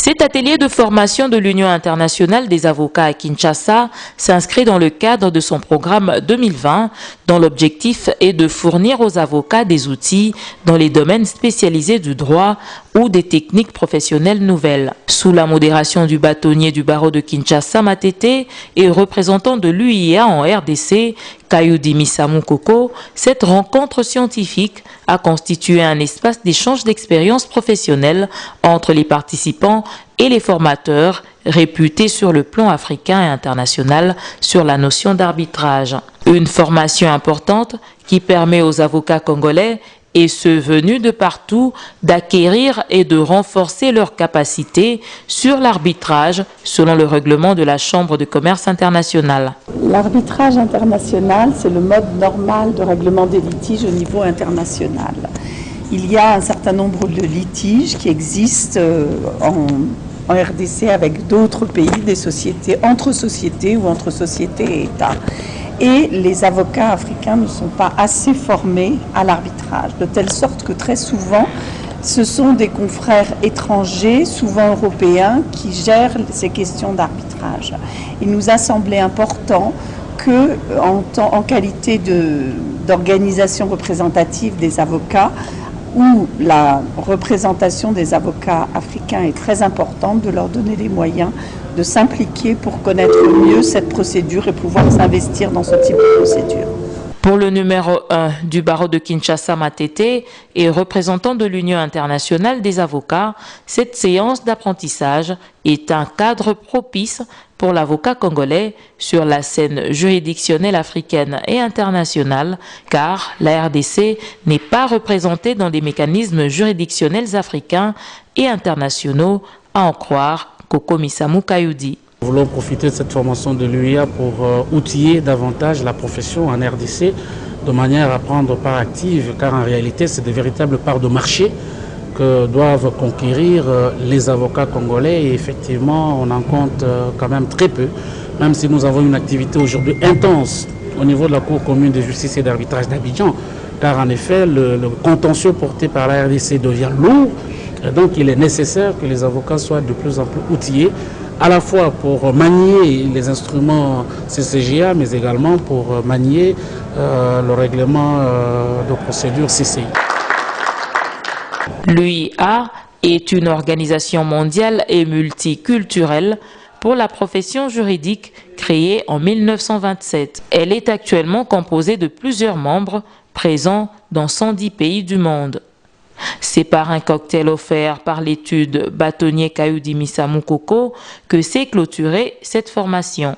Cet atelier de formation de l'Union internationale des avocats à Kinshasa s'inscrit dans le cadre de son programme 2020, dont l'objectif est de fournir aux avocats des outils dans les domaines spécialisés du droit ou des techniques professionnelles nouvelles. Sous la modération du bâtonnier du barreau de Kinshasa, Matete, et représentant de l'UIA en RDC, Kayudi Misamukoko, cette rencontre scientifique a constitué un espace d'échange d'expériences professionnelles entre les participants et les formateurs réputés sur le plan africain et international sur la notion d'arbitrage. Une formation importante qui permet aux avocats congolais et ceux venus de partout d'acquérir et de renforcer leurs capacités sur l'arbitrage selon le règlement de la Chambre de commerce internationale. L'arbitrage international, c'est le mode normal de règlement des litiges au niveau international. Il y a un certain nombre de litiges qui existent en RDC avec d'autres pays, des sociétés, entre sociétés ou entre sociétés et États. Et les avocats africains ne sont pas assez formés à l'arbitrage, de telle sorte que très souvent, ce sont des confrères étrangers, souvent européens, qui gèrent ces questions d'arbitrage. Il nous a semblé important que, en qualité d'organisation représentative des avocats, où la représentation des avocats africains est très importante, de leur donner les moyens de s'impliquer pour connaître mieux cette procédure et pouvoir s'investir dans ce type de procédure. Pour le numéro 1 du barreau de Kinshasa, Matete, et représentant de l'Union internationale des avocats, cette séance d'apprentissage est un cadre propice pour l'avocat congolais sur la scène juridictionnelle africaine et internationale, car la RDC n'est pas représentée dans des mécanismes juridictionnels africains et internationaux, à en croire Koko Misamu Kayudi. Nous voulons profiter de cette formation de l'UIA pour outiller davantage la profession en RDC de manière à prendre part active, car en réalité c'est de véritables parts de marché que doivent conquérir les avocats congolais, et effectivement on en compte quand même très peu, même si nous avons une activité aujourd'hui intense au niveau de la Cour commune de justice et d'arbitrage d'Abidjan, car en effet le contentieux porté par la RDC devient lourd, et donc il est nécessaire que les avocats soient de plus en plus outillés, à la fois pour manier les instruments CCJA, mais également pour manier le règlement de procédure CCI. L'UIA est une organisation mondiale et multiculturelle pour la profession juridique créée en 1927. Elle est actuellement composée de plusieurs membres présents dans 110 pays du monde. C'est par un cocktail offert par l'étude bâtonnier Kayudi Misamukoko que s'est clôturée cette formation.